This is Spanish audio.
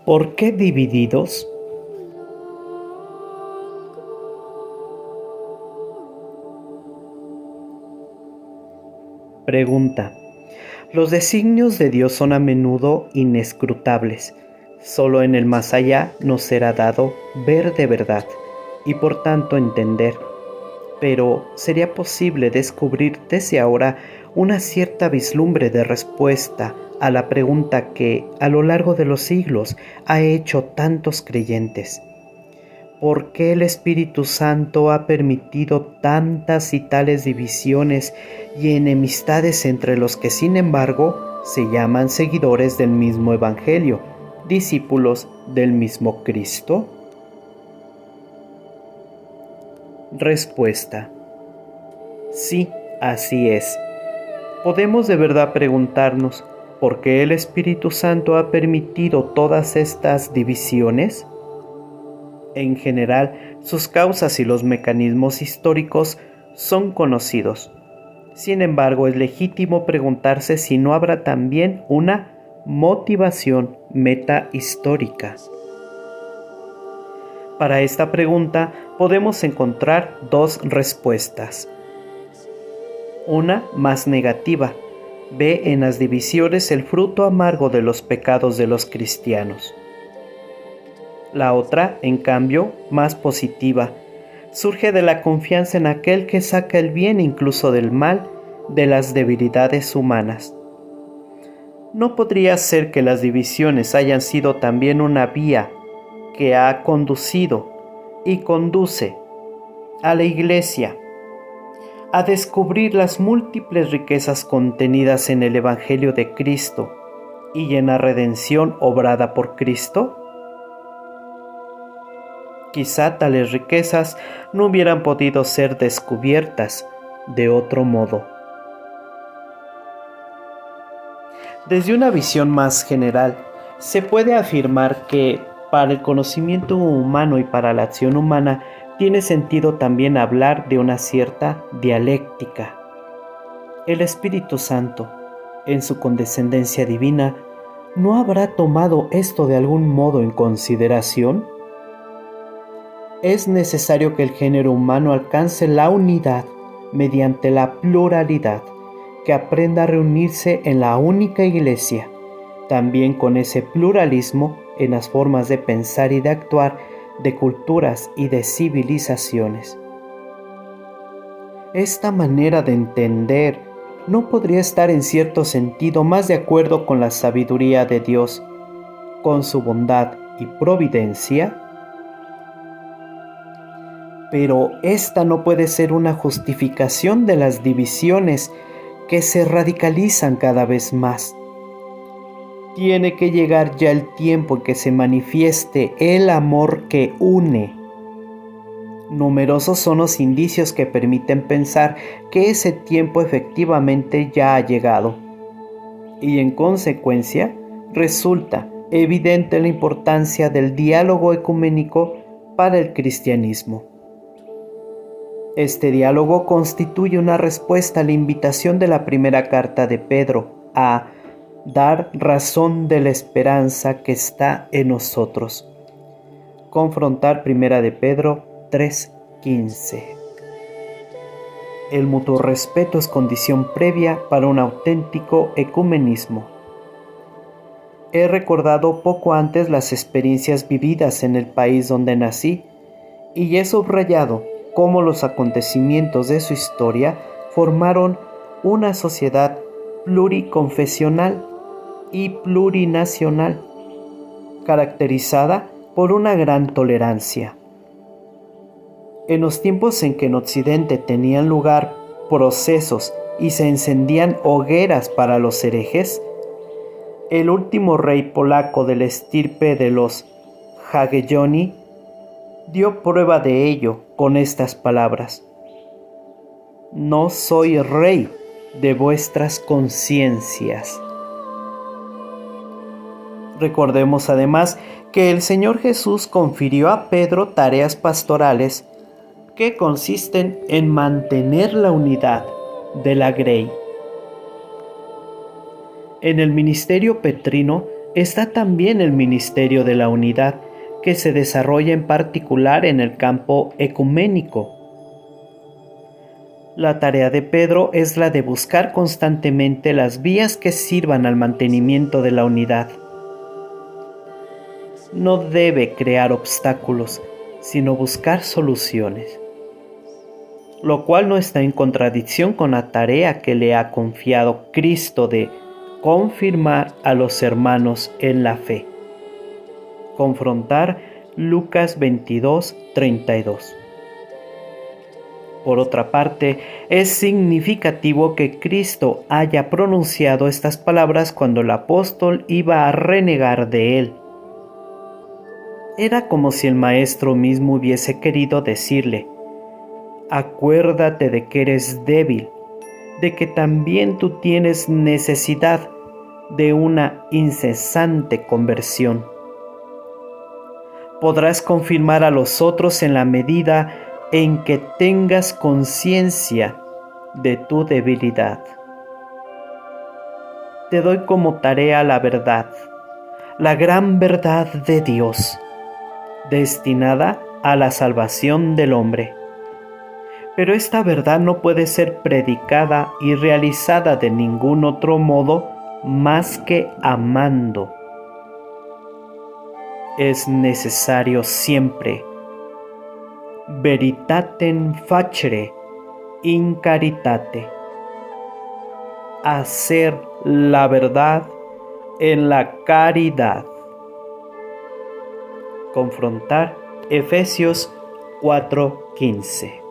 ¿Por qué divididos? Pregunta. Los designios de Dios son a menudo inescrutables. Solo en el más allá nos será dado ver de verdad y por tanto entender. Pero ¿sería posible descubrir desde ahora una cierta vislumbre de respuesta a la pregunta que a lo largo de los siglos ha hecho tantos creyentes? ¿Por qué el Espíritu Santo ha permitido tantas y tales divisiones y enemistades entre los que, sin embargo, se llaman seguidores del mismo Evangelio, discípulos del mismo Cristo? Respuesta. Sí, así es. Podemos de verdad preguntarnos, ¿por qué el Espíritu Santo ha permitido todas estas divisiones? En general, sus causas y los mecanismos históricos son conocidos. Sin embargo, es legítimo preguntarse si no habrá también una motivación metahistórica. Para esta pregunta podemos encontrar dos respuestas. Una más negativa, ve en las divisiones el fruto amargo de los pecados de los cristianos. La otra, en cambio, más positiva, surge de la confianza en aquel que saca el bien incluso del mal de las debilidades humanas. ¿No podría ser que las divisiones hayan sido también una vía que ha conducido y conduce a la Iglesia a descubrir las múltiples riquezas contenidas en el Evangelio de Cristo y en la redención obrada por Cristo? Quizá tales riquezas no hubieran podido ser descubiertas de otro modo. Desde una visión más general, se puede afirmar que para el conocimiento humano y para la acción humana tiene sentido también hablar de una cierta dialéctica. El Espíritu Santo, en su condescendencia divina, ¿no habrá tomado esto de algún modo en consideración? Es necesario que el género humano alcance la unidad mediante la pluralidad, que aprenda a reunirse en la única Iglesia, también con ese pluralismo en las formas de pensar y de actuar de culturas y de civilizaciones. Esta manera de entender no podría estar en cierto sentido más de acuerdo con la sabiduría de Dios, con su bondad y providencia. Pero esta no puede ser una justificación de las divisiones que se radicalizan cada vez más. Tiene que llegar ya el tiempo en que se manifieste el amor que une. Numerosos son los indicios que permiten pensar que ese tiempo efectivamente ya ha llegado. Y en consecuencia, resulta evidente la importancia del diálogo ecuménico para el cristianismo. Este diálogo constituye una respuesta a la invitación de la primera carta de Pedro a dar razón de la esperanza que está en nosotros. Confrontar primera de Pedro 3:15. El mutuo respeto es condición previa para un auténtico ecumenismo. He recordado poco antes las experiencias vividas en el país donde nací y he subrayado cómo los acontecimientos de su historia formaron una sociedad pluriconfesional y plurinacional, caracterizada por una gran tolerancia. En los tiempos en que en Occidente tenían lugar procesos y se encendían hogueras para los herejes, el último rey polaco de la estirpe de los Jagiellonii dio prueba de ello con estas palabras: «No soy rey de vuestras conciencias». Recordemos además que el Señor Jesús confirió a Pedro tareas pastorales que consisten en mantener la unidad de la grey. En el ministerio petrino está también el ministerio de la unidad, que se desarrolla en particular en el campo ecuménico. La tarea de Pedro es la de buscar constantemente las vías que sirvan al mantenimiento de la unidad. No debe crear obstáculos, sino buscar soluciones, lo cual no está en contradicción con la tarea que le ha confiado Cristo de confirmar a los hermanos en la fe. Confrontar Lucas 22:32. Por otra parte, es significativo que Cristo haya pronunciado estas palabras cuando el apóstol iba a renegar de él. Era como si el maestro mismo hubiese querido decirle: acuérdate de que eres débil, de que también tú tienes necesidad de una incesante conversión. Podrás confirmar a los otros en la medida en que tengas conciencia de tu debilidad. Te doy como tarea la verdad, la gran verdad de Dios, destinada a la salvación del hombre. Pero esta verdad no puede ser predicada y realizada de ningún otro modo más que amando. Es necesario siempre veritatem facere in caritate, hacer la verdad en la caridad. Confrontar Efesios 4:15.